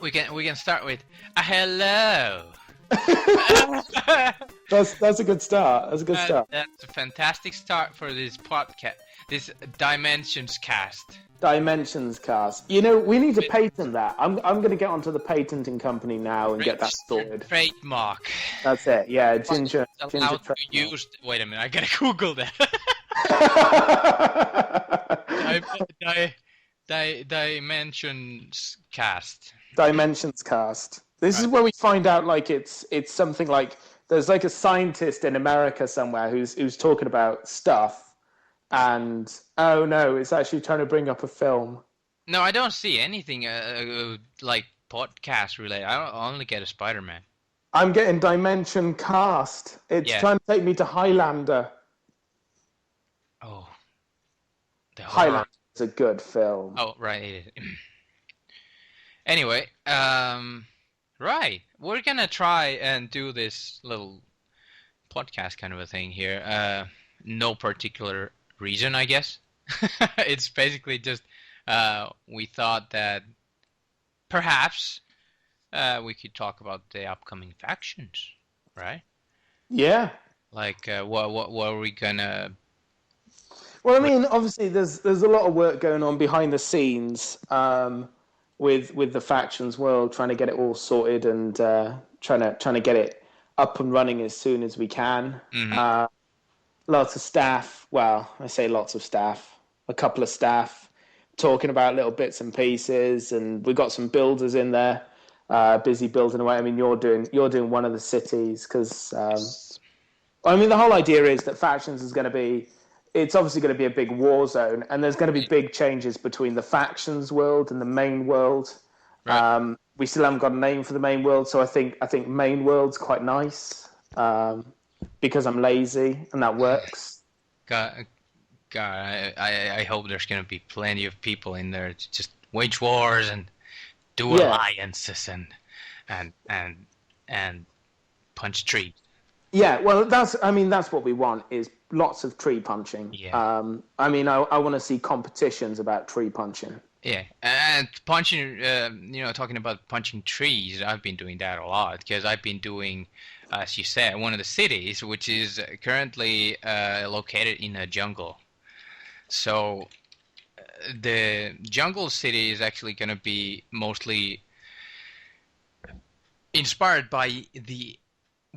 we can start with a hello. That's a good start. That's a good start. That's a fantastic start for this podcast. This Dimensions cast. Dimensions cast. You know, we need to patent that. I'm going to get onto the patenting company now and get that sorted. Trademark. That's it. Yeah, ginger. Allowed to use. Wait a minute, I gotta Google that. Dimensions cast. Dimensions cast. This is where we find out like it's something like there's like a scientist in America somewhere who's talking about stuff. And oh no, it's actually trying to bring up a film. No, I don't see anything like podcast related. I only get a Spider-Man. I'm getting Dimension Cast. It's trying to take me to Highlander. Oh, Highlander is a good film. Oh, right. It is. Anyway, right, we're gonna try and do this little podcast kind of a thing here. No particular reason, I guess. It's basically just we thought that perhaps we could talk about the upcoming factions, right? Yeah. Like what are we gonna? Well, I mean, obviously, there's a lot of work going on behind the scenes with the factions world, trying to get it all sorted and trying to get it up and running as soon as we can. Mm-hmm. Lots of staff. Well, I say lots of staff. A couple of staff talking about little bits and pieces, and we've got some builders in there, busy building away. I mean, you're doing one of the cities because, I mean, the whole idea is that factions is going to be. It's obviously going to be a big war zone, and there's going to be big changes between the factions world and the main world. Right. We still haven't got a name for the main world, so I think main world's quite nice. Because I'm lazy, and that works. God, I hope there's going to be plenty of people in there to just wage wars and do alliances and punch trees. Yeah, well, that's what we want is lots of tree punching. Yeah. I mean, I want to see competitions about tree punching. Yeah, and punching, talking about punching trees, I've been doing that a lot because I've been doing, as you said, one of the cities, which is currently located in a jungle. So the jungle city is actually going to be mostly inspired by the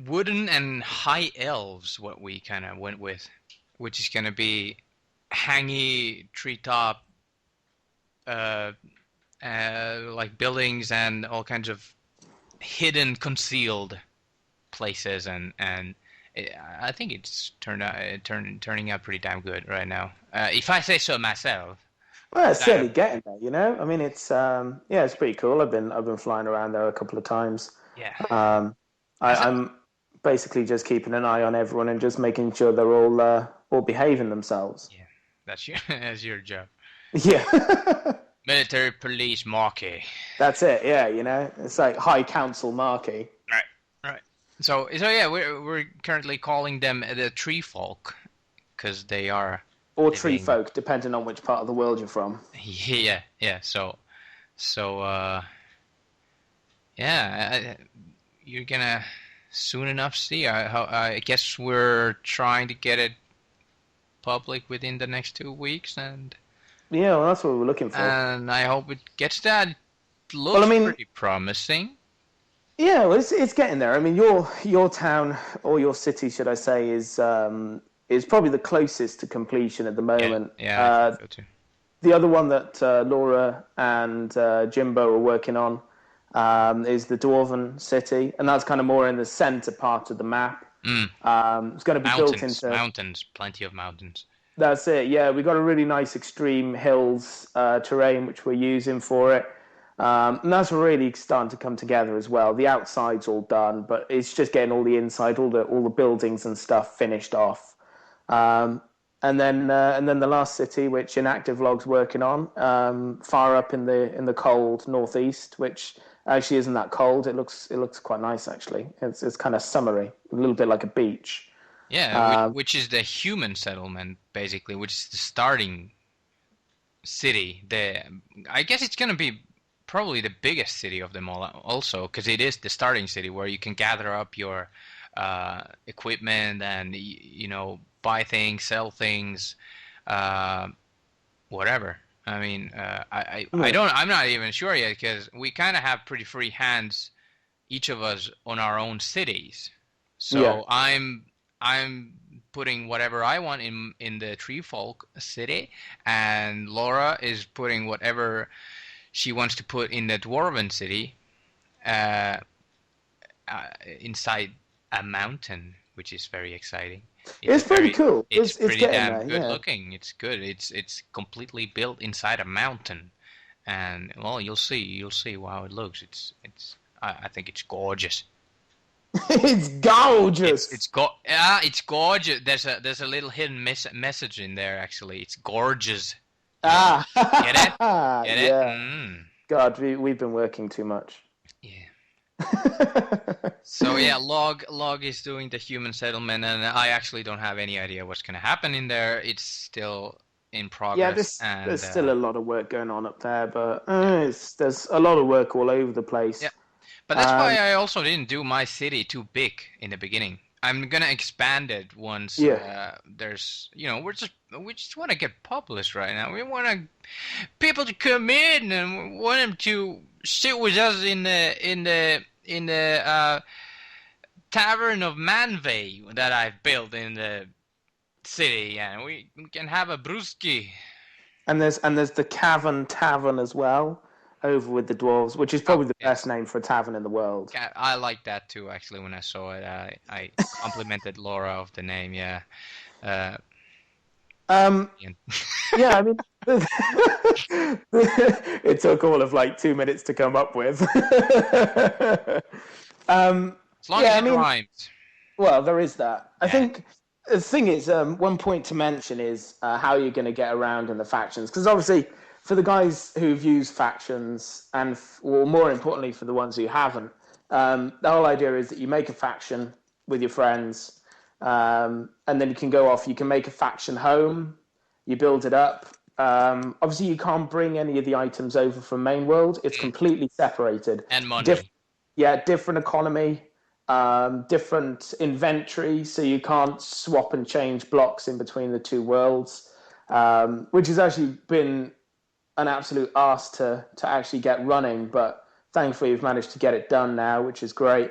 wooden and high elves, what we kind of went with, which is going to be hangy treetop, like buildings and all kinds of hidden, concealed places, and I think it's turning out pretty damn good right now. If I say so myself. Well, it's certainly getting there, you know. I mean, it's it's pretty cool. I've been flying around there a couple of times. Yeah. I'm basically just keeping an eye on everyone and just making sure they're all behaving themselves. Yeah, that's your job. Yeah. Military police Marky. That's it. Yeah, you know, it's like High Council Marky. Right. So yeah, we're currently calling them the tree folk because they are. Or tree folk, depending on which part of the world you're from. Yeah. So you're gonna soon enough see. I guess we're trying to get it public within the next 2 weeks, and yeah, well, that's what we're looking for. And I hope it gets that. Looks pretty promising. Yeah, well, it's getting there. I mean, your town or your city, should I say, is probably the closest to completion at the moment. Yeah, I think so too. The other one that Laura and Jimbo are working on is the Dwarven city, and that's kind of more in the center part of the map. It's going to be built into mountains, plenty of mountains. That's it. Yeah, we got a really nice extreme hills terrain which we're using for it, and that's really starting to come together as well. The outside's all done, but it's just getting all the inside, all the buildings and stuff finished off. And then the last city, which Inactive Log's working on, far up in the cold northeast, which actually isn't that cold. It looks quite nice actually. It's kind of summery, a little bit like a beach. Yeah, which is the human settlement basically, which is the starting city. I guess it's gonna be probably the biggest city of them all, also, because it is the starting city where you can gather up your equipment and buy things, sell things, uh, whatever. I mean, I'm not even sure yet because we kind of have pretty free hands, each of us on our own cities. Yeah. So I'm putting whatever I want in the Tree Folk city, and Laura is putting whatever she wants to put in the Dwarven city, uh, inside a mountain, which is very exciting. It's pretty cool. It's It's pretty getting damn there. good Yeah. looking. It's good. It's completely built inside a mountain, and well, you'll see how it looks. I think it's gorgeous. It's gorgeous. It's gorgeous. There's a little hidden message in there actually. It's gorgeous. Ah. Get it? Get it? Yeah. Mm. God, we've been working too much. Yeah. So yeah, Log is doing the human settlement, and I actually don't have any idea what's gonna happen in there. It's still in progress. Yeah, there's still a lot of work going on up there, but there's a lot of work all over the place. Yeah. But that's why I also didn't do my city too big in the beginning. I'm gonna expand it once there's we just want to get populous right now. We want people to come in and we want them to sit with us in the tavern of Manvey that I've built in the city, and we can have a brewski. And there's the Cavern Tavern as well, over with the dwarves, which is probably the best name for a tavern in the world. I like that too, actually. When I saw it, I complimented Laura of the name. Yeah. Yeah, I mean, it took all of like 2 minutes to come up with. As long as it rhymes. Well, there is that. I think the thing is, one point to mention is how you're going to get around in the factions, because obviously, for the guys who've used factions, and more importantly for the ones who haven't, the whole idea is that you make a faction with your friends, and then you can go off. You can make a faction home. You build it up. Obviously, you can't bring any of the items over from main world. It's completely separated. And money. Different economy, different inventory, so you can't swap and change blocks in between the two worlds, which has actually been an absolute arse to actually get running, but thankfully you've managed to get it done now, which is great.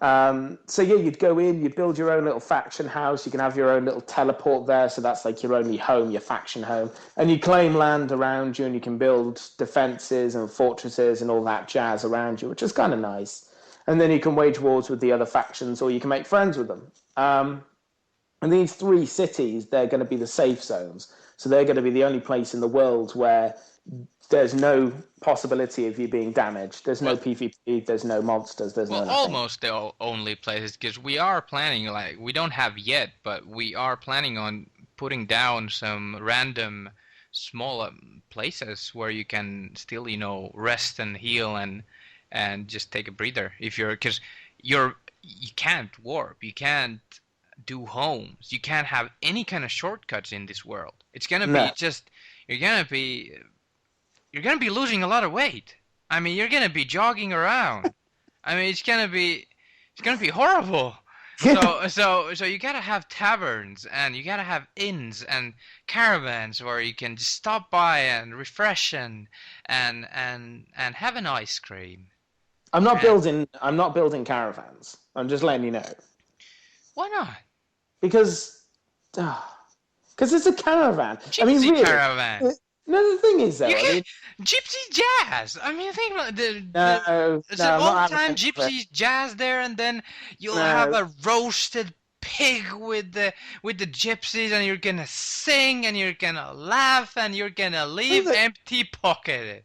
So yeah, you'd go in, you build your own little faction house, you can have your own little teleport there, so that's like your only home, your faction home, and you claim land around you, and you can build defenses and fortresses and all that jazz around you, which is kind of nice. And then you can wage wars with the other factions, or you can make friends with them. And these 3 cities, they're going to be the safe zones, so they're going to be the only place in the world where there's no possibility of you being damaged. There's no PvP, there's no monsters, there's no nothing. Almost the only places, because we are planning, we don't have yet, but we are planning on putting down some random small places where you can still, rest and heal and just take a breather. Because you can't warp, you can't do homes, you can't have any kind of shortcuts in this world. It's gonna be you're gonna be losing a lot of weight. I mean, you're gonna be jogging around. I mean, it's gonna be horrible. So you gotta have taverns, and you gotta have inns and caravans where you can just stop by and refresh and have an ice cream. I'm not building caravans. I'm just letting you know. Why not? Because it's a caravan. Gypsy caravan. No, the thing is, though, Gypsy jazz. I mean, think about there's an old-time Gypsy jazz there, and then you'll have a roasted pig with the gypsies, and you're gonna sing, and you're gonna laugh, and you're gonna leave empty-pocketed.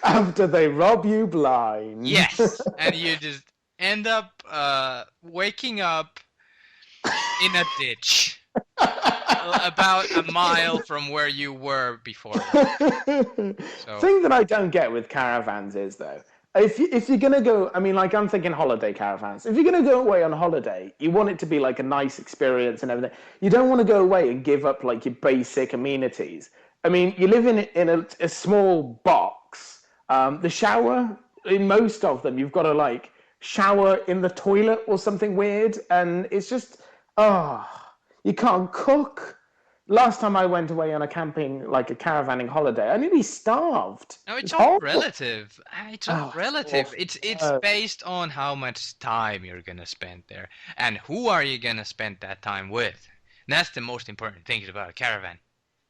After they rob you blind. Yes, and you just end up waking up in a ditch. About a mile from where you were before. Thing that I don't get with caravans is, though, if you're gonna go, I'm thinking holiday caravans. If you're gonna go away on holiday, you want it to be like a nice experience and everything. You don't want to go away and give up like your basic amenities I mean, you live in a small box. The shower in most of them, you've got to like shower in the toilet or something weird, and it's just oh, you can't cook. Last time I went away on a camping, like a caravanning holiday, I nearly starved. No, it's It's all horrible. relative. It's all Oh, relative. awful. It's based on how much time you're gonna spend there and who are you gonna spend that time with. And that's the most important thing about a caravan.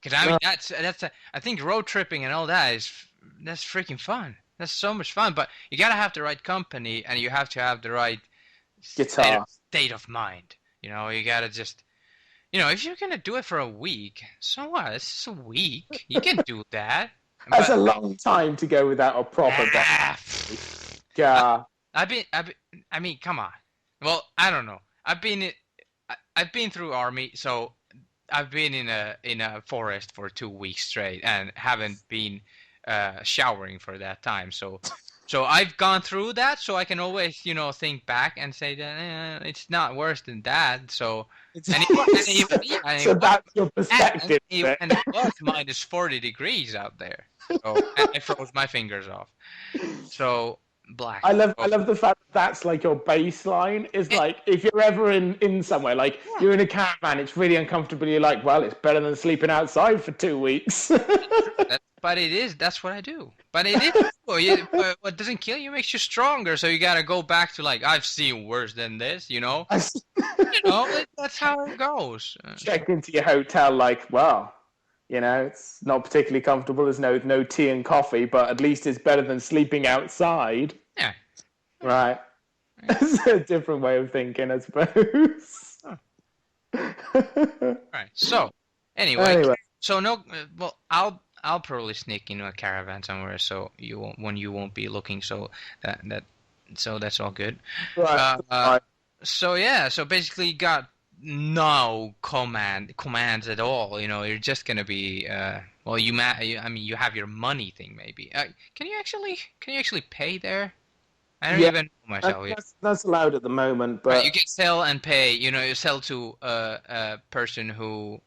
Because I mean, I think road tripping and all that that's freaking fun. That's so much fun. But you gotta have the right company and you have to have the right Guitar. state of mind. You gotta just if you're gonna do it for a week, so what? It's just a week. You can do that. That's But a long time to go without a proper ah, yeah. I mean, come on. Well, I don't know. I've been through army, so I've been in a forest for 2 weeks straight and haven't been showering for that time. So I've gone through that, so I can always think back and say that it's not worse than that. So So that's your perspective. and it was minus 40 degrees out there. So and I froze my fingers off. So black. I love the fact that that's like your baseline. Is like if you're ever in somewhere, like you're in a caravan, it's really uncomfortable. You're like, well, it's better than sleeping outside for 2 weeks. But it is. That's what I do. But it is. But what doesn't kill you makes you stronger. So you gotta go back to like I've seen worse than this. That's how it goes. Check into your hotel, like, well, it's not particularly comfortable. There's no tea and coffee, but at least it's better than sleeping outside. Yeah. Right. It's a different way of thinking, I suppose. Right. So anyway. So no. Well, I'll probably sneak into a caravan somewhere, so you won't be looking. So that's all good. Right. So yeah. So basically, you got no commands at all. You're just gonna be well. I mean, you have your money thing maybe. Can you actually pay there? I don't even know myself. That's allowed at the moment, but you can sell and pay. You sell to a person who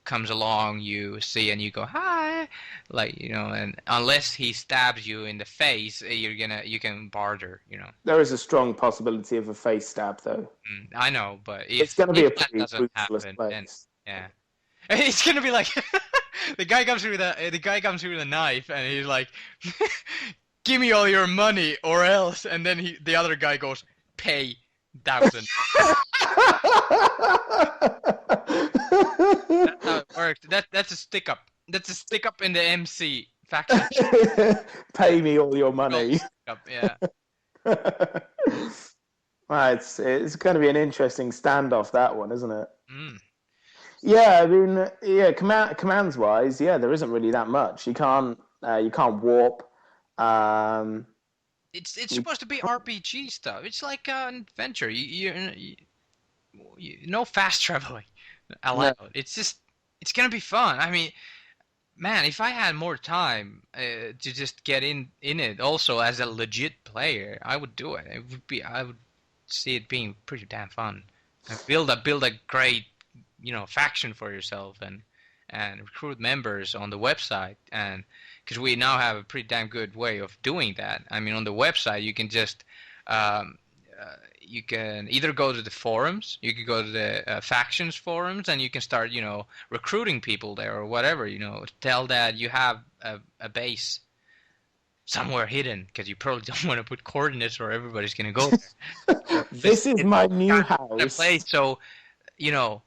comes along, you see, and you go hi, and unless he stabs you in the face, you can barter. There is a strong possibility of a face stab, though. I know, but it's going to be a pretty doesn't ruthless happen, place. Yeah, it's going to be like the guy comes through with a knife, and he's like, "Give me all your money, or else." And then the other guy goes, "Pay 1,000." That's how it works. That's a stick up. That's a stick up in the MC faction. Pay me all your money. Up, yeah. Right, it's going to be an interesting standoff, that one, isn't it? Mm. Yeah, I mean, yeah, commands wise, yeah, there isn't really that much. You can't warp. It's supposed to be RPG stuff. It's like an adventure. You no fast traveling allowed. No. It's gonna be fun. I mean, man, if I had more time to just get in it, also as a legit player, I would do it. I would see it being pretty damn fun. Build a great, faction for yourself and recruit members on the website, and because we now have a pretty damn good way of doing that. I mean, on the website you can just you can either go to the forums, you can go to the factions forums, and you can start, recruiting people there or whatever. Tell that you have a base somewhere hidden, because you probably don't want to put coordinates or everybody's gonna go there. This is my new house. Place, so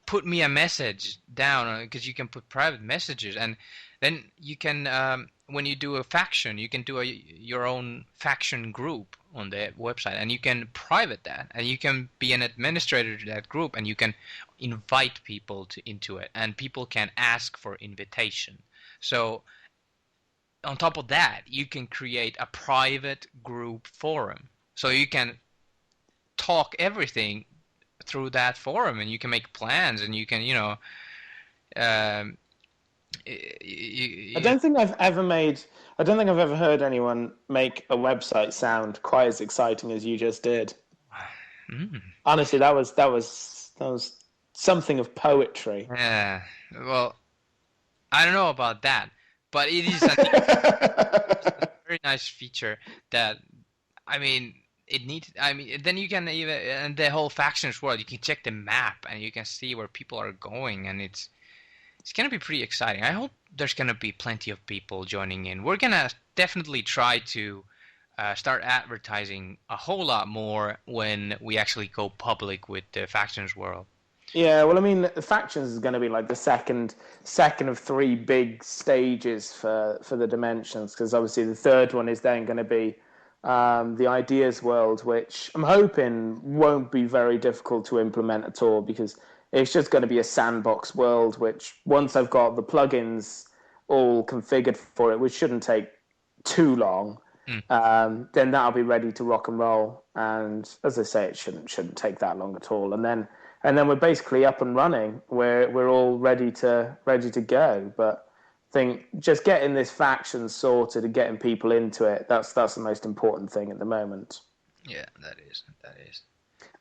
put me a message down, because you can put private messages, and then you can when you do a faction, you can do your own faction group on the website, and you can private that, and you can be an administrator to that group, and you can invite people into it, and people can ask for invitation. So on top of that, you can create a private group forum, so you can talk everything through that forum, and you can make plans, and you can I don't think I've ever heard anyone make a website sound quite as exciting as you just did. Honestly, that was something of poetry. Yeah. Well, I don't know about that, but it is a very nice feature that, I mean, it needs. I mean, then you can even and the whole factions world. You can check the map and you can see where people are going, and it's gonna be pretty exciting. I hope there's gonna be plenty of people joining in. We're gonna definitely try to start advertising a whole lot more when we actually go public with the factions world. Yeah, well, I mean, the factions is going to be like the second of three big stages for the dimensions, because obviously the third one is then going to be the ideas world, which I'm hoping won't be very difficult to implement at all, because it's just going to be a sandbox world. Which once I've got the plugins all configured for it, which shouldn't take too long, then that'll be ready to rock and roll. And as I say, it shouldn't take that long at all. And then we're basically up and running. We're all ready to go. But I think just getting this faction sorted and getting people into it, that's the most important thing at the moment. Yeah, that is.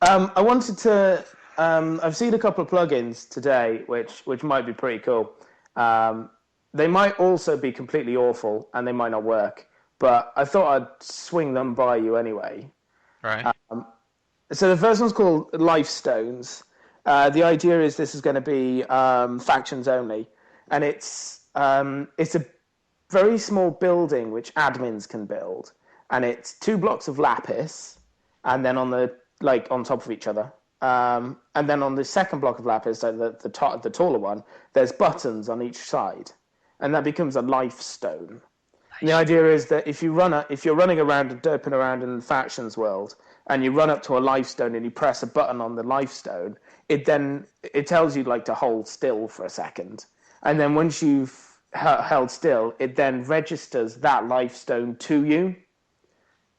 I wanted to. I've seen a couple of plugins today, which might be pretty cool. They might also be completely awful, and they might not work. But I thought I'd swing them by you anyway. Right. So the first one's called Life Stones. The idea is this is going to be factions only, and it's a very small building which admins can build, and it's 2 blocks of lapis, and then on top of each other, and then on the second block of lapis, so the taller one, there's buttons on each side, and that becomes a life stone. And the idea is that if you're running around and derping around in the factions world, and you run up to a life stone and you press a button on the life stone, it tells you to hold still for a second, and then once you've held still, it then registers that life stone to you.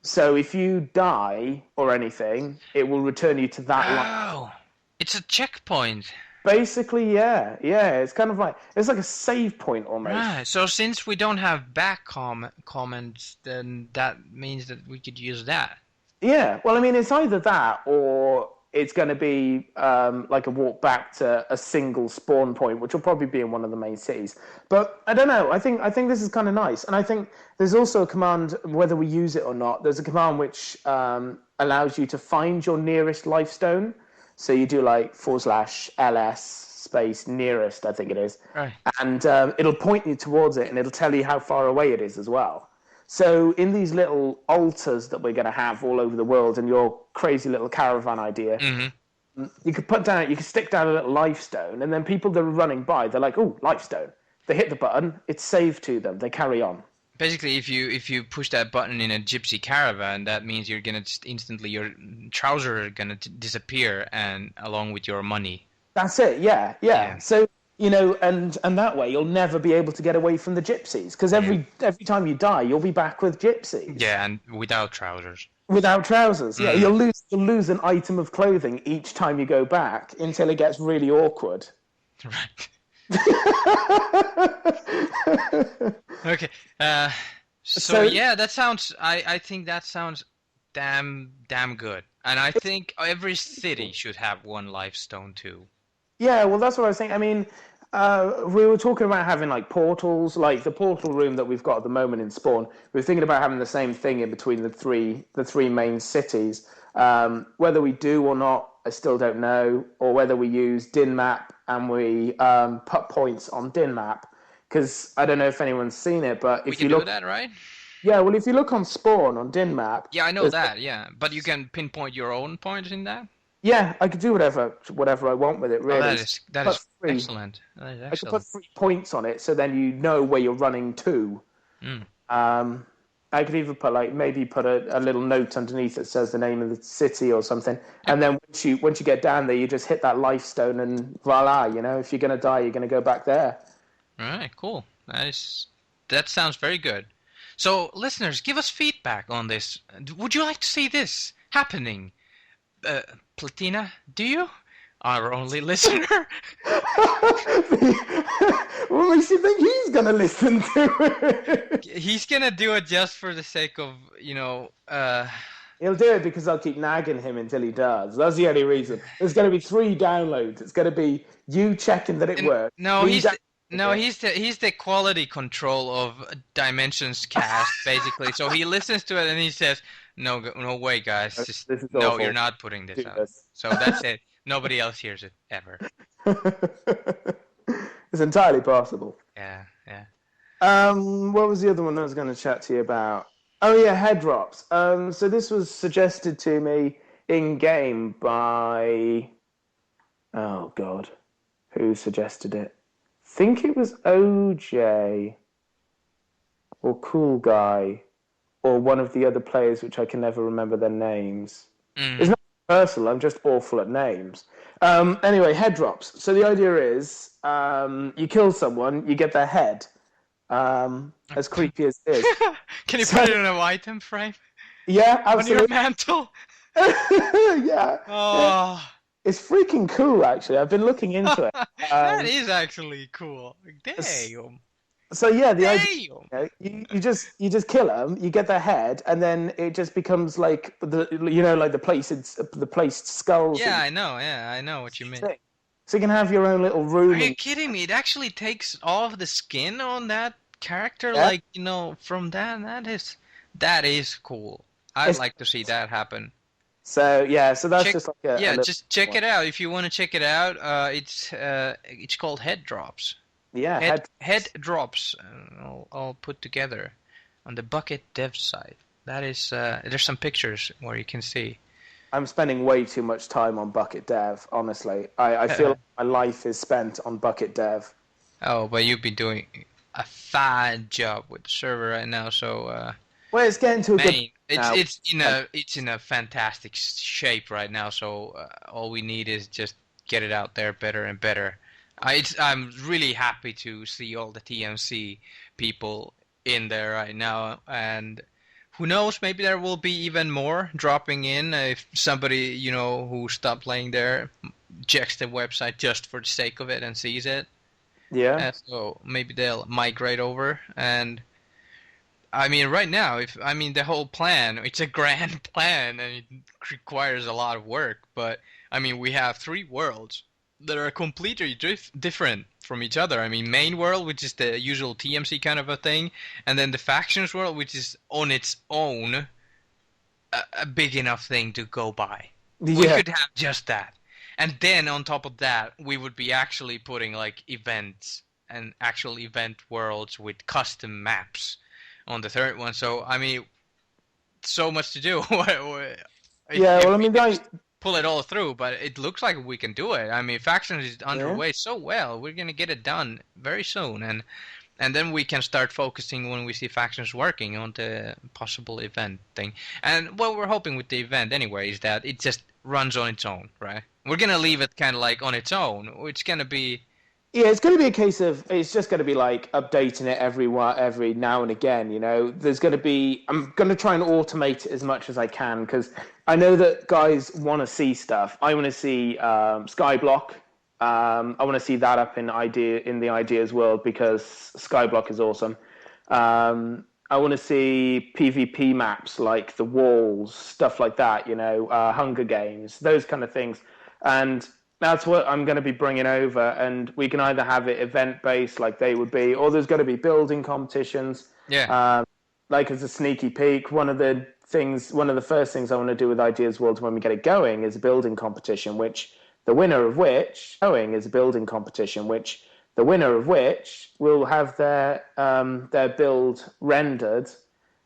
So if you die or anything, it will return you to that life. Oh, it's a checkpoint. Basically, yeah. It's kind of it's like a save point almost. Right. So since we don't have back comments, then that means that we could use that. Yeah. Well, I mean, it's either that or it's going to be like a walk back to a single spawn point, which will probably be in one of the main cities. But I don't know. I think this is kind of nice, and I think there's also a command, whether we use it or not. There's a command which allows you to find your nearest life stone. So you do /ls space nearest, I think it is, Right. And it'll point you towards it, and it'll tell you how far away it is as well. So in these little altars that we're going to have all over the world, and your crazy little caravan idea, you could stick down a little life stone, and then people that are running by, they're like, "Oh, life stone!" They hit the button, it's saved to them. They carry on. Basically, if you push that button in a gypsy caravan, that means you're gonna just instantly your trousers are gonna disappear, and along with your money. That's it. Yeah. So and that way you'll never be able to get away from the gypsies, because every time you die, you'll be back with gypsies. Yeah, and without trousers. Without trousers, yeah. You'll lose an item of clothing each time you go back until it gets really awkward. Right. Okay. So yeah, that sounds. I think that sounds damn good, and I think every city should have one life stone too. Yeah, well, that's what I was thinking. I mean, we were talking about having portals, like the portal room that we've got at the moment in Spawn. We were thinking about having the same thing in between the three main cities. Whether we do or not, I still don't know, or whether we use DinMap and we put points on DinMap, because I don't know if anyone's seen it, but if you look, do that, right? Yeah, well, if you look on Spawn on DinMap, yeah, I know that, yeah, but you can pinpoint your own points in that. Yeah, I could do whatever I want with it. Really, that is excellent. That is excellent. I could put 3 points on it, so then you know where you're running to. I could even put put a little note underneath that says the name of the city or something, and then once you get down there, you just hit that life stone, and voila, if you're gonna die, you're gonna go back there. All right, cool. That sounds very good. So, listeners, give us feedback on this. Would you like to see this happening? Platina, do you? Our only listener? What makes you think he's going to listen to it? He's going to do it just for the sake of, He'll do it because I'll keep nagging him until he does. That's the only reason. There's going to be 3 downloads. It's going to be you checking that it works. No, No, he's the quality control of Dim3nsionsCast, basically. So he listens to it and he says, no way, guys. Just, This is no, awful. you're not putting this Do out. this. So that's it. Nobody else hears it ever. It's entirely possible. Yeah, yeah. What was the other one I was going to chat to you about? Oh yeah, head drops. So this was suggested to me in game by, oh God, who suggested it? I think it was OJ or Cool Guy or one of the other players, which I can never remember their names. It's not personal. I'm just awful at names. Anyway, head drops. So the idea is, you kill someone, you get their head. As creepy as it is. Can you put it in an item frame? Yeah, absolutely. On your mantle? Yeah. Oh. It's freaking cool, actually. I've been looking into it. That is actually cool. Damn. So yeah, the idea, you just kill them, you get their head, and then it just becomes like the placed skulls. Yeah, I know. Yeah, I know what you mean. So you can have your own little room. Are you kidding me? It actually takes off the skin on that character, Yeah. like, from that. That is cool. I'd like to see that happen. So yeah, so that's just like just check it out if you want to check it out. It's called Head Drops. Yeah, head drops. All put together on the Bucket Dev site. That is, there's some pictures where you can see. I'm spending way too much time on Bucket Dev, honestly. I feel like my life is spent on Bucket Dev. Oh, but you've been doing a fine job with the server right now, so... well, it's getting to a good... It's in a fantastic shape right now, so all we need is just get it out there better and better. I'm really happy to see all the TMC people in there right now, and... who knows, maybe there will be even more dropping in if somebody, who stopped playing there checks the website just for the sake of it and sees it. Yeah. So maybe they'll migrate over. And, I mean, right now, the whole plan, it's a grand plan and it requires a lot of work. But, I mean, we have 3 worlds that are completely different from each other. I mean, main world, which is the usual TMC kind of a thing, and then the factions world, which is on its own a big enough thing to go by. Yeah. We could have just that. And then on top of that, we would be actually putting like events and actual event worlds with custom maps on the 3rd one. So, I mean, so much to do. Pull it all through, but it looks like we can do it. I mean, Factions is underway so well. We're going to get it done very soon, and then we can start focusing when we see Factions working on the possible event thing. And what we're hoping with the event anyway is that it just runs on its own, right? We're going to leave it kind of like on its own. It's going to be... yeah, it's going to be a case of, it's just going to be like updating it every now and again, There's going to be, I'm going to try and automate it as much as I can, because I know that guys want to see stuff. I want to see Skyblock. I want to see that up in the Ideas world, because Skyblock is awesome. I want to see PvP maps like the walls, stuff like that, Hunger Games, those kind of things. And that's what I'm going to be bringing over, and we can either have it event-based like they would be, or there's going to be building competitions. Yeah. Like as a sneaky peek, one of the first things I want to do with Ideas World when we get it going is a building competition, which the winner of which will have their build rendered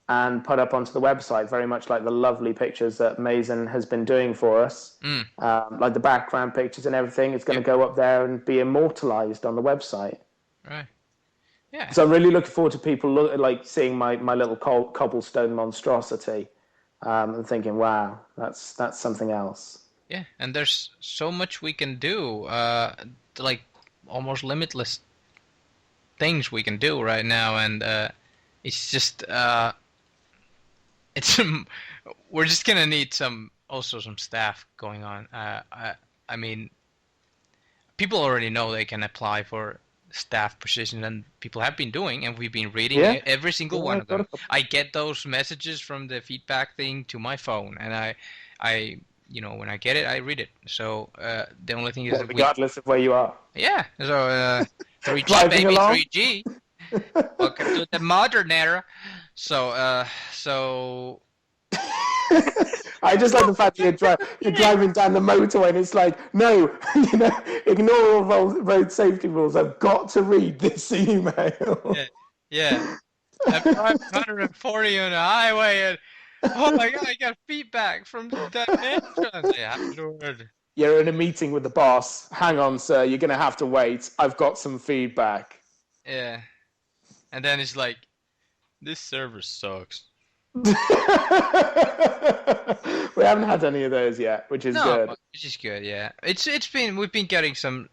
and put up onto the website, very much like the lovely pictures that Mason has been doing for us. Like the background pictures and everything. It's going to go up there and be immortalized on the website. Right. Yeah. So I'm really looking forward to people seeing my little cobblestone monstrosity and thinking, wow, that's something else. Yeah, and there's so much we can do, like almost limitless things we can do right now, and it's just... we're just gonna need some staff going on. I mean, people already know they can apply for staff positions, and people have been doing, and we've been reading every single one of them. I get those messages from the feedback thing to my phone, and I when I get it, I read it. So the only thing is Well, that regardless of where you are. yeah. So 3G Driving baby, along. 3G. Welcome to the modern era. So I just like the fact that you're driving down the motorway and it's like, no, ignore all road safety rules. I've got to read this email. yeah, yeah. I'm driving 140 on the highway and oh my god, I got feedback from the dimensions. Yeah, Lord. You're in a meeting with the boss. Hang on, sir. You're going to have to wait. I've got some feedback. Yeah. And then it's like, this server sucks. We haven't had any of those yet, which is good. Which is good. Yeah, we've been getting some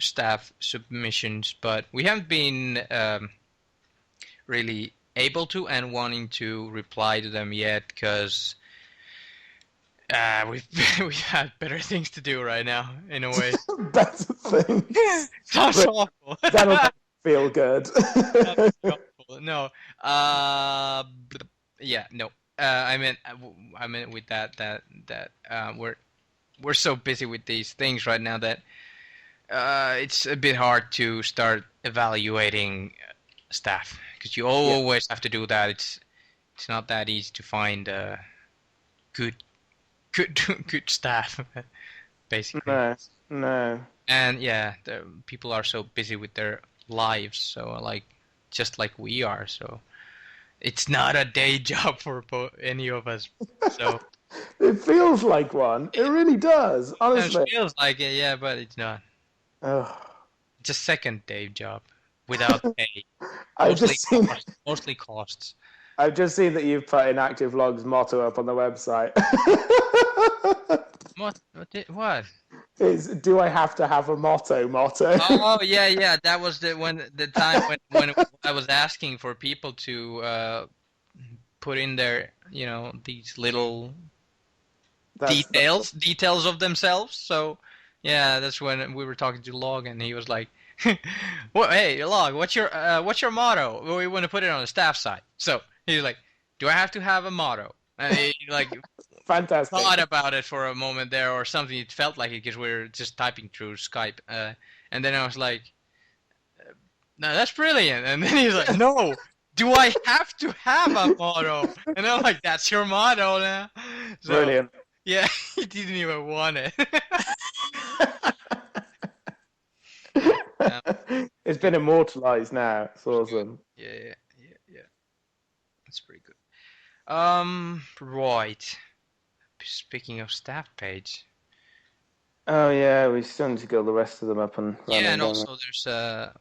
staff submissions, but we haven't been really able to and wanting to reply to them yet because we've had better things to do right now in a way. That's the thing. Sounds awful. That'll feel good. No. Yeah. No. I meant with that we're so busy with these things right now that it's a bit hard to start evaluating staff because you always have to do that. It's not that easy to find good staff, basically. No. And yeah, the people are so busy with their lives, so just like we are. So it's not a day job for any of us. So it feels like one. It really does. Honestly, it feels like it, yeah, but it's not. Oh. It's a second day job without pay. Mostly costs. I've just seen that you've put Inactive Log's motto up on the website. What? Is do I have to have a motto? Oh yeah. That was the time when I was asking for people to put in their these little details of themselves. So yeah, that's when we were talking to Log, and he was like, "Well, hey Log, what's your motto? Well, we want to put it on the staff side." So he was like, "Do I have to have a motto?" And he fantastic. Thought about it for a moment there or something. It felt like it because we were just typing through Skype, and then I was like, "No, that's brilliant." And then he's like, "No, do I have to have a motto?" And I'm like, "That's your motto now." So, brilliant. Yeah, he didn't even want it. It's been immortalized now. It's awesome. Yeah. That's pretty good. Right. Speaking of staff page. Oh yeah, we still need to get the rest of them up and running. Yeah, and also there's a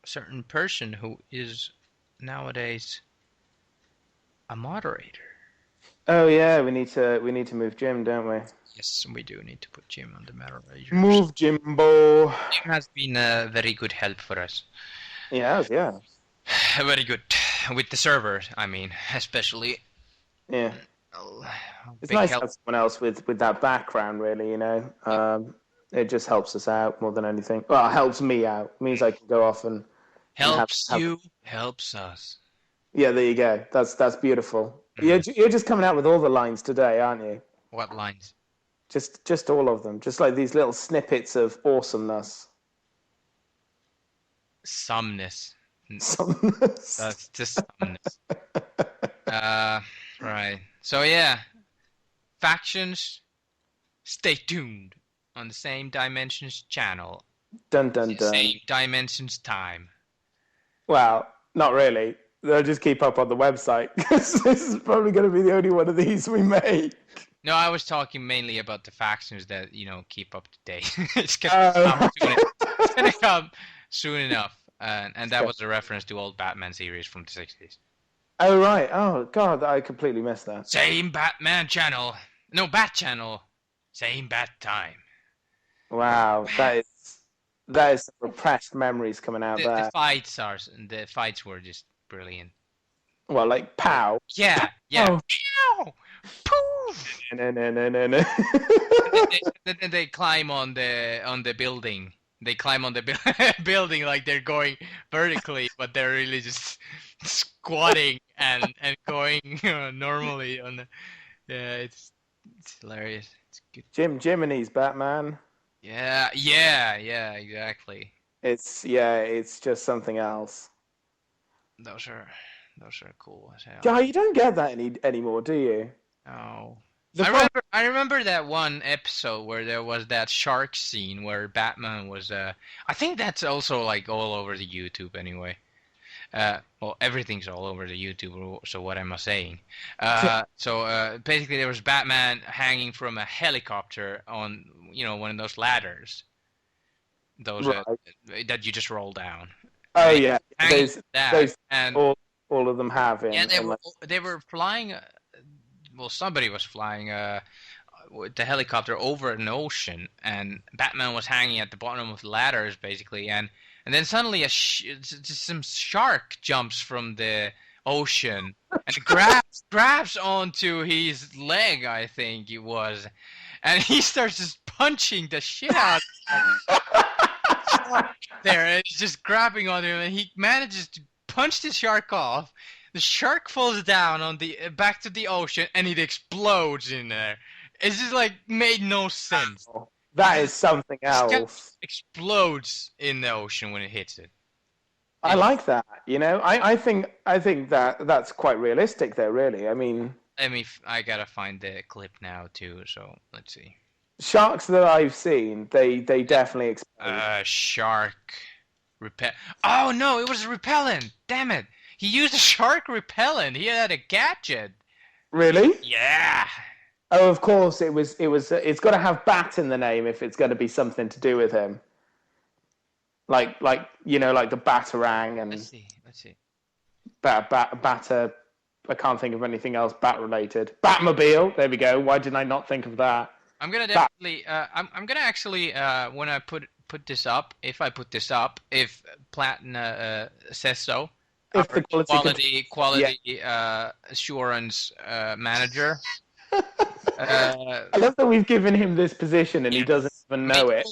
certain person who is nowadays a moderator. Oh yeah, we need to move Jim, don't we? Yes, we do need to put Jim on the moderator. Move Jimbo. Jim has been a very good help for us. Yeah. Very good with the server. I mean, especially. Yeah. It's nice to have someone else with that background, really. It just helps us out more than anything. Well, it helps me out. It means I can go off and helps us. Yeah, there you go. That's beautiful. Mm-hmm. You're just coming out with all the lines today, aren't you? What lines? Just all of them. Just like these little snippets of awesomeness. Someness. That's just someness. Right. So yeah, factions. Stay tuned on the Same Dimensions channel. Dun dun dun. Same Dimensions time. Well, not really. They'll just keep up on the website because this is probably going to be the only one of these we make. No, I was talking mainly about the factions that keep up to date. It's gonna come soon enough, and that was a reference to old Batman series from the 60s. Oh right! Oh god, I completely missed that. Same Batman channel, no Bat channel, same Bat time. Wow, that is some repressed memories coming out there. The fights were just brilliant. Well, like pow. Yeah. Oh. Pow. Poof. No. Then they climb on the building. They climb on the building like they're going vertically, but they're really just squatting and going normally on the. Yeah, It's hilarious. It's good. Jiminy's Batman. Yeah, exactly. It's just something else. Those are those are cool as hell. Yeah, you don't get that anymore, do you? Oh. The I problem. remember I remember that one episode where there was that shark scene where Batman was I think that's also like all over the YouTube anyway. Well, everything's all over the YouTube, so what am I saying? Basically there was Batman hanging from a helicopter on, one of those ladders. Those Right. that you just roll down. Oh And yeah, hanging from that those and all of them have yeah, they in were like, they were flying well, somebody was flying with the helicopter over an ocean, and Batman was hanging at the bottom of the ladders, basically, and then suddenly just some shark jumps from the ocean and grabs onto his leg, I think it was, and he starts just punching the shit out there, and he's just grabbing on him, and he manages to punch the shark off. The shark falls down on the back to the ocean, and it explodes in there. It's just like made no sense. that is something Just kind of else. explodes in the ocean when it hits it. I like that. I think that's quite realistic, though. Really, I mean, I gotta find the clip now too. So let's see. sharks that I've seen, they definitely explode. Shark repel. Oh no, it was repellent. Damn it! He used a shark repellent. He had a gadget. Really? Yeah. Oh, of course. It was. It's got to have bat in the name if it's going to be something to do with him. Like like the batarang and Let's see. batter. I can't think of anything else bat related. Batmobile. There we go. Why didn't I not think of that? I'm gonna definitely. I'm gonna actually. When I put this up, if I put this up, if Platina says so, If our the quality assurance manager. I love that we've given him this position and he doesn't even know it.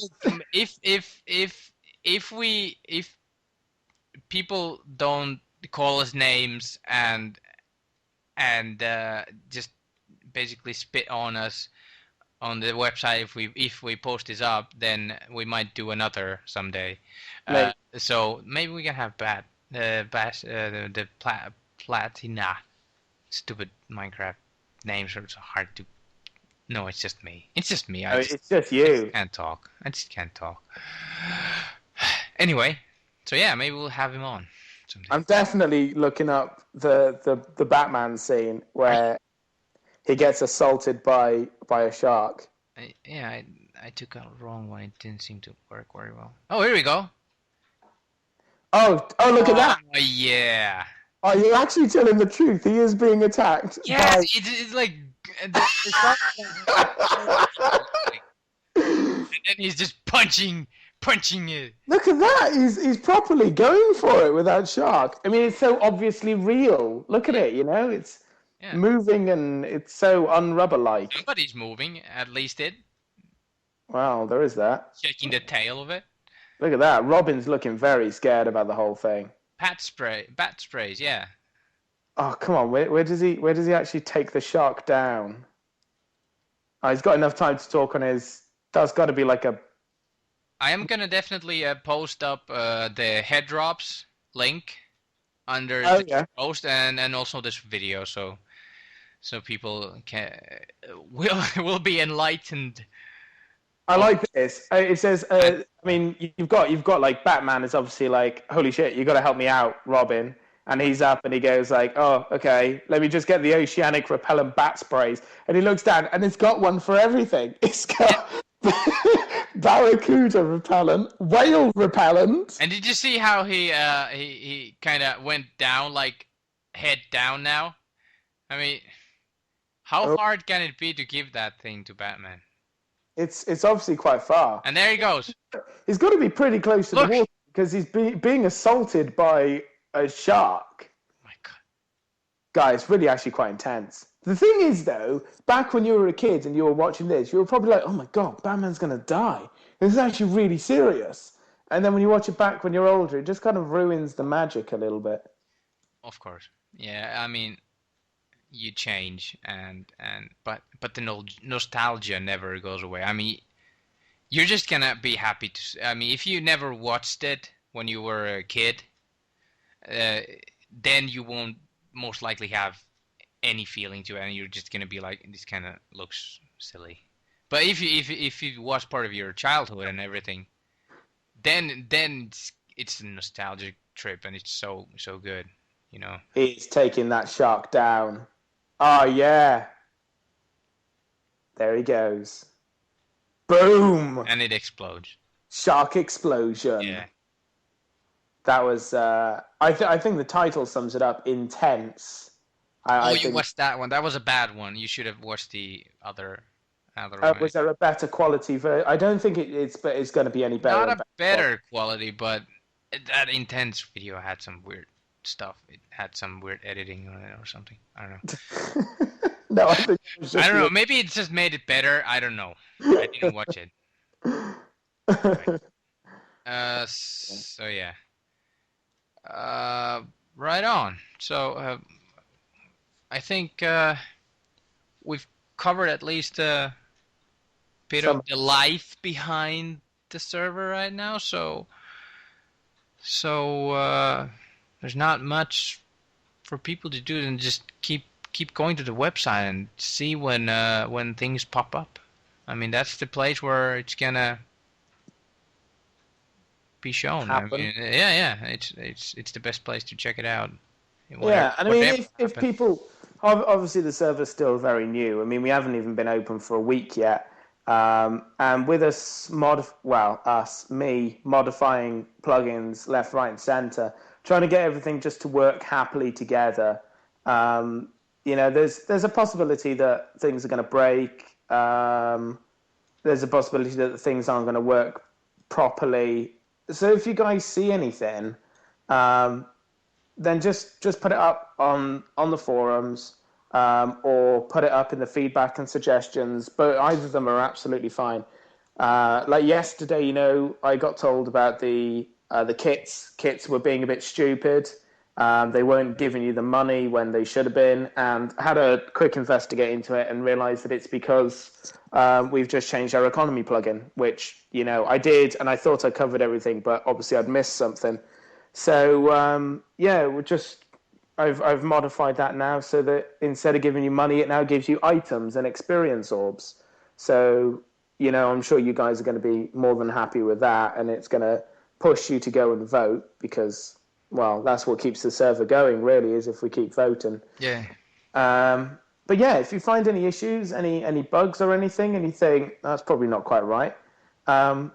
If people don't call us names and just basically spit on us on the website, if we post this up, then we might do another someday. So maybe we can have Platina. Stupid Minecraft names are so hard to. No, it's just me. It's just me. It's just you. I just can't talk. Anyway, so yeah, maybe we'll have him on someday. I'm definitely looking up the Batman scene where he gets assaulted by a shark. I took a wrong one. It didn't seem to work very well. Oh, here we go. Oh, look at that. Oh, yeah. Oh, you're actually telling the truth. He is being attacked. Yes, it's like... and then he's just punching it. Look at that. He's properly going for it with that shark. I mean, it's so obviously real. Look at it, it's moving and it's so unrubber-like. Somebody's moving, at least it. Wow, there is that. Shaking the tail of it. Look at that. Robin's looking very scared about the whole thing. Bat sprays, yeah. Oh, come on. Where does he actually take the shark down? Oh, he's got enough time to talk on his... That's got to be like a... I am gonna definitely post up the head drops link under the post and also this video, so people will be enlightened. I like this. It says, I mean, you've got like Batman is obviously like, holy shit, you got to help me out, Robin. And he's up and he goes like, oh, okay, let me just get the oceanic repellent bat sprays. And he looks down and it's got one for everything. It's got barracuda repellent, whale repellent. And did you see how he kind of went down, like head down now? I mean, how hard can it be to give that thing to Batman? It's obviously quite far. And there he goes. He's got to be pretty close to the water because he's being assaulted by a shark. Oh my God. Guys, really actually quite intense. The thing is, though, back when you were a kid and you were watching this, you were probably like, oh my God, Batman's going to die. This is actually really serious. And then when you watch it back when you're older, it just kind of ruins the magic a little bit. Of course. Yeah, I mean, you change, but the nostalgia never goes away. I mean, you're just gonna be happy to. I mean, if you never watched it when you were a kid, uh, then you won't most likely have any feeling to it, and you're just gonna be like, this kind of looks silly. But if it was part of your childhood and everything, then it's a nostalgic trip, and it's so good, you know. He's taking that shark down. Oh, yeah. There he goes. Boom! And it explodes. Shark explosion. Yeah. That was, I think the title sums it up, intense. I You think, watched that one. That was a bad one. You should have watched the other one. was there a better quality version? I don't think it's going to be any better. Not a better quality, but that intense video had some weird stuff. It had some weird editing on it or something. I don't know. No, I think it was just I don't know. Maybe it just made it better. I don't know. I didn't watch it. So yeah. Right on. So I think we've covered at least a bit of the life behind the server right now. So there's not much for people to do than just keep going to the website and see when things pop up. I mean, that's the place where it's gonna be shown. Happen. I mean, yeah, it's the best place to check it out. Yeah, and I mean, if people, obviously the server's still very new. I mean, we haven't even been open for a week yet. And with us, me modifying plugins left, right, and center, trying to get everything just to work happily together. You know, there's a possibility that things are going to break. There's a possibility that things aren't going to work properly. So if you guys see anything, then just put it up on the forums, or put it up in the feedback and suggestions. But either of them are absolutely fine. Like yesterday, you know, I got told about the kits. Kits were being a bit stupid. They weren't giving you the money when they should have been, and had a quick investigate into it and realized that it's because we've just changed our economy plugin, which, you know, I did, and I thought I covered everything, but obviously I'd missed something. So yeah, I've modified that now so that instead of giving you money, it now gives you items and experience orbs. So, you know, I'm sure you guys are going to be more than happy with that, and it's going to push you to go and vote because, well, that's what keeps the server going, really, is if we keep voting. Yeah. But yeah, if you find any issues, any bugs or anything, and you think that's probably not quite right,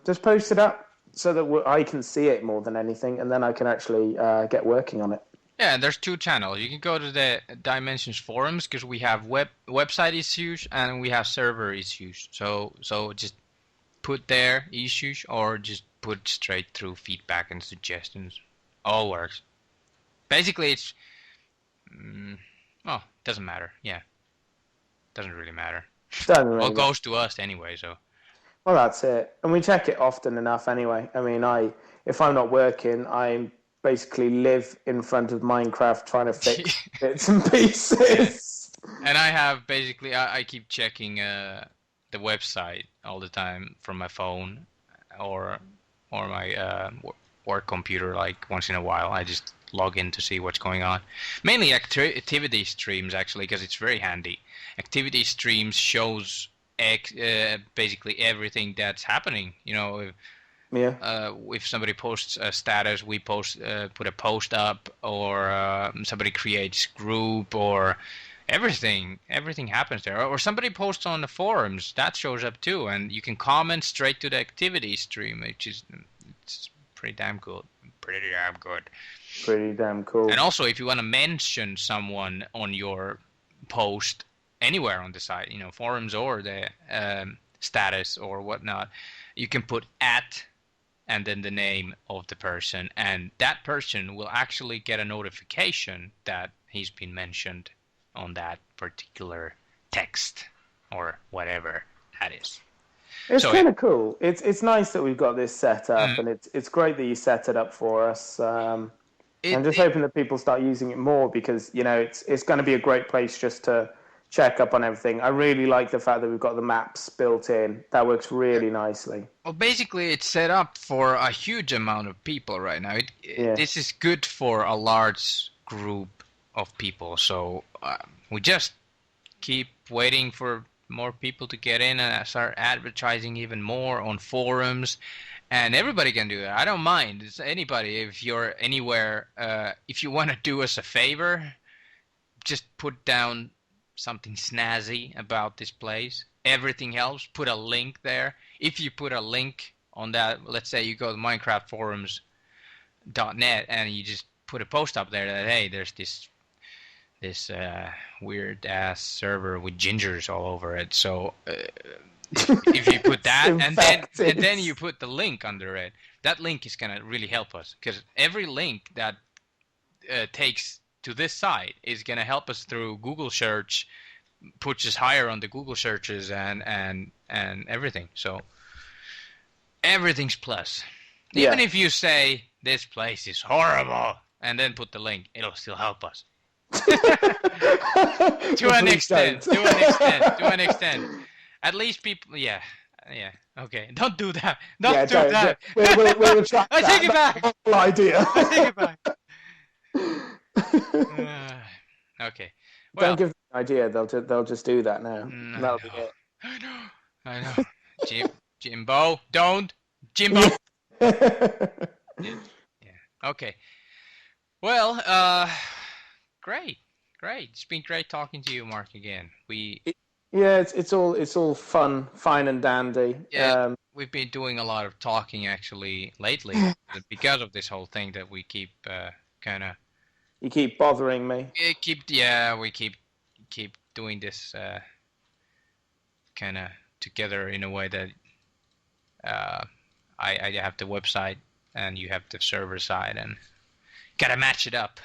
just post it up so that I can see it more than anything, and then I can actually get working on it. Yeah, and there's two channels. You can go to the Dimensions forums because we have website issues and we have server issues. So just put there issues or just put straight through feedback and suggestions. All works. Basically, it's doesn't matter. Yeah, doesn't really matter. Well, goes to us anyway. So. Well, that's it, and we check it often enough anyway. I mean, if I'm not working, I basically live in front of Minecraft trying to fix bits and pieces. And I have basically, I keep checking the website all the time from my phone or my work computer. Like once in a while, I just log in to see what's going on. Mainly activity streams, actually, because it's very handy. Activity streams shows basically everything that's happening. You know, if somebody posts a status, we put a post up, or somebody creates group, or everything happens there. Or somebody posts on the forums, that shows up too, and you can comment straight to the activity stream, which is it's pretty damn good. Pretty damn cool. And also, if you want to mention someone on your post anywhere on the site, you know, forums or the status or whatnot, you can put @ and then the name of the person, and that person will actually get a notification that he's been mentioned on that particular text or whatever that is. It's kind of cool. It's nice that we've got this set up, and it's great that you set it up for us. I'm just hoping that people start using it more because, it's going to be a great place just to check up on everything. I really like the fact that we've got the maps built in. That works really nicely. Well, basically, it's set up for a huge amount of people right now. This is good for a large group of people. So we just keep waiting for more people to get in and start advertising even more on forums. And everybody can do that. I don't mind. It's anybody. If you're anywhere, if you want to do us a favor, just put down something snazzy about this place. Everything helps. Put a link there. If you put a link on that, let's say you go to minecraftforums.net and you just put a post up there that, hey, there's this weird ass server with gingers all over it. So if you put that and then you put the link under it, that link is gonna really help us, because every link that takes to this site is gonna help us through Google search, puts us higher on the Google searches and everything. So everything's plus. Even if you say this place is horrible and then put the link, it'll still help us. To an extent. At least people, yeah. Okay, don't do that. Don't do that. We'll try. I take it back. Whole idea. I take it back. Okay. Well, don't give them an idea. They'll just do that now. That'll be it. I know. Jimbo, don't. Jimbo. Yeah. Okay. Well, great. It's been great talking to you, Mark. Again, it's all fine and dandy. Yeah, we've been doing a lot of talking actually lately because of this whole thing that we keep kind of. You keep bothering me. We keep doing this kind of together in a way that I have the website and you have the server side and gotta match it up,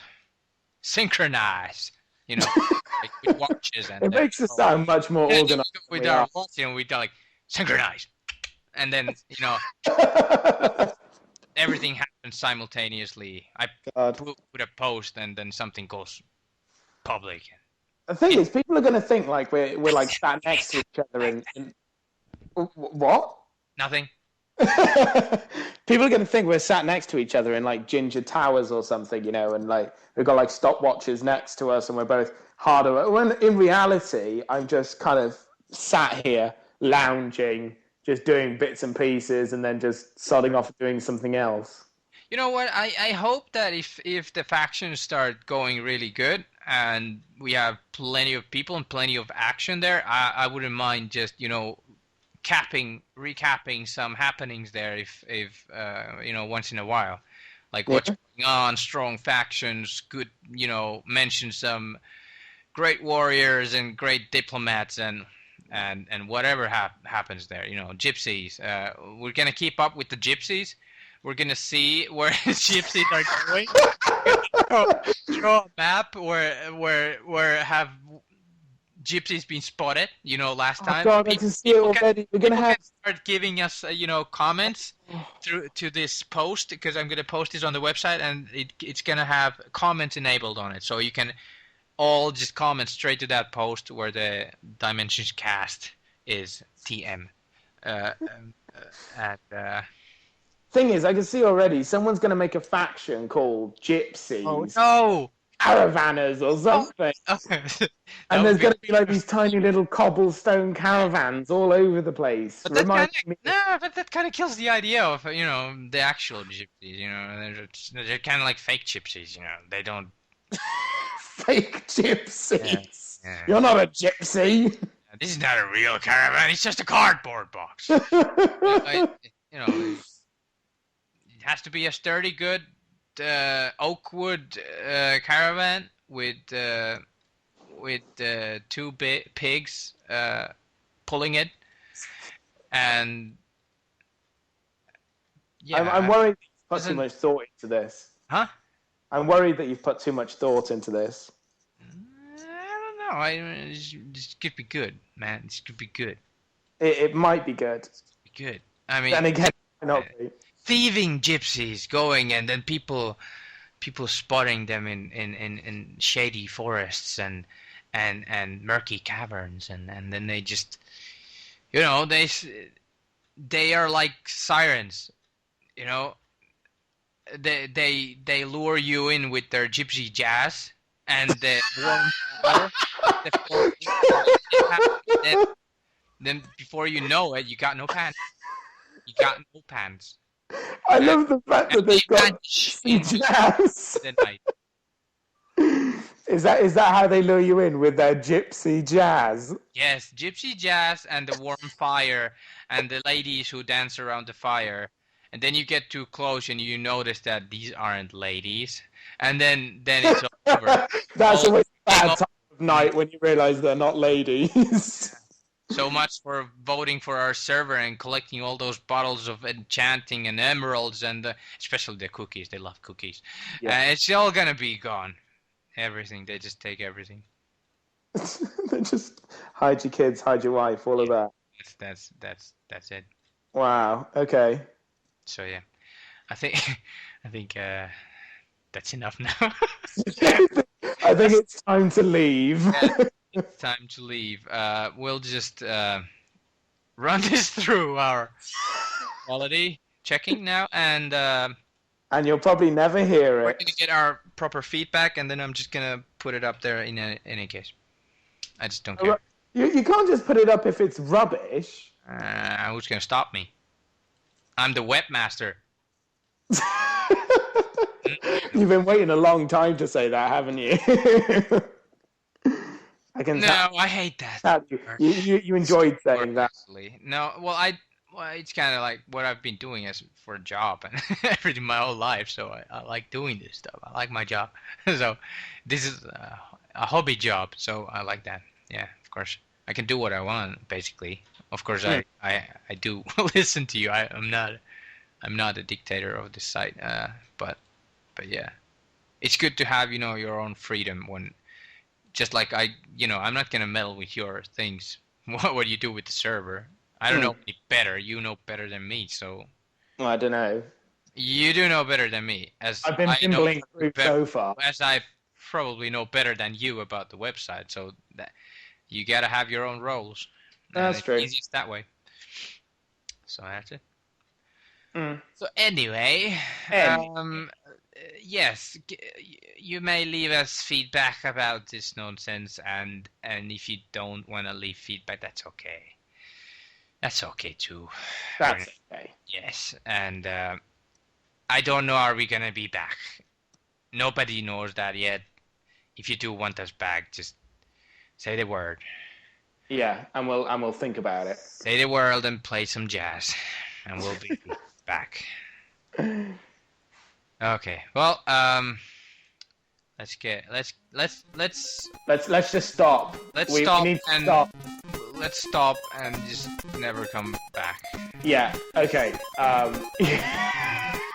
synchronize. Like with watches and. It makes us sound much more organized. With our watch, we like synchronize, and then everything happens simultaneously. I put a post, and then something goes public. The thing is, people are going to think like we're like sat next to each other and what? Nothing. People are going to think we're sat next to each other in like ginger towers or something, and like we've got like stopwatches next to us and we're both harder. When in reality, I'm just kind of sat here lounging, just doing bits and pieces and then just sodding off doing something else. You know what? I hope that if the factions start going really good and we have plenty of people and plenty of action there, I wouldn't mind just, recapping some happenings there if once in a while, like what's going on, strong factions, good, mention some great warriors and great diplomats and whatever happens there, gypsies. We're gonna keep up with the gypsies. We're gonna see where gypsies are going. Draw a map where have gypsies been spotted, last time. God, I can see it already. We're gonna have start giving us, comments to this post, because I'm gonna post this on the website, and it's gonna have comments enabled on it, so you can all just comment straight to that post where the Dim3nsionsCast is TM. Thing is, I can see already someone's gonna make a faction called Gypsies. Oh no! Caravanners or something. And there's going to be like these tiny little cobblestone caravans all over the place. But that kind of kills the idea of, the actual gypsies, they're kind of like fake gypsies, they don't... Fake gypsies? Yeah. You're not a gypsy. This is not a real caravan, it's just a cardboard box. It has to be a sturdy, good oak wood caravan with two pigs pulling it, and I'm worried that you've put too much thought into this. Huh? I'm worried that you've put too much thought into this. I don't know. This could be good, man. This could be good. It might be good. Be good. I mean, then again, it might not be. Thieving gypsies going, and then people people spotting them in shady forests and murky caverns, and then they just, they are like sirens, you know. They lure you in with their gypsy jazz and the warm fire, then before you know it, you got no pants. You got no pants. I love the fact that they've got in jazz. the night. Is that how they lure you in, with their gypsy jazz? Yes, gypsy jazz and the warm fire and the ladies who dance around the fire. And then you get too close and you notice that these aren't ladies. And then it's over. That's always a bad time of night when you realise they're not ladies. So much for voting for our server and collecting all those bottles of enchanting and emeralds and especially the cookies. They love cookies. Yeah. It's all gonna be gone. Everything. They just take everything. They just hide your kids, hide your wife, all of that. That's it. Wow. Okay. So yeah, I think that's enough now. I think it's time to leave. Yeah, it's time to leave. We'll just run this through our quality checking now, and you'll probably never hear it. We're gonna get our proper feedback, and then I'm just gonna put it up there in any case. I just don't care. You can't just put it up if it's rubbish. Who's gonna stop me? I'm the webmaster. You've been waiting a long time to say that, haven't you? I hate that. You enjoyed saying that. No, well, it's kind of like what I've been doing as for a job and everything my whole life. So I like doing this stuff. I like my job. So this is a hobby job. So I like that. Yeah, of course. I can do what I want, basically. Of course, I do listen to you. I'm not a dictator of this site. But yeah, it's good to have your own freedom when, just like I'm not gonna meddle with your things. What you do with the server, I don't know any better. You know better than me, so. Well, I don't know. You do know better than me, as I've been pimpling through so far. As I probably know better than you about the website, so that you gotta have your own roles. That's true. It's easiest that way. So that's it. So anyway, yes, you may leave us feedback about this nonsense, and if you don't want to leave feedback, that's okay. That's okay too. That's okay. Yes, and I don't know, are we gonna be back? Nobody knows that yet. If you do want us back, just say the word. Yeah, and we'll think about it. Say the word and play some jazz, and we'll be back. Okay. Well, let's just stop. We need to stop. Let's stop and just never come back. Yeah. Okay. All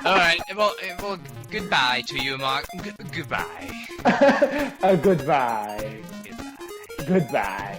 right. Well, goodbye to you, Mark. Goodbye. Goodbye. Goodbye.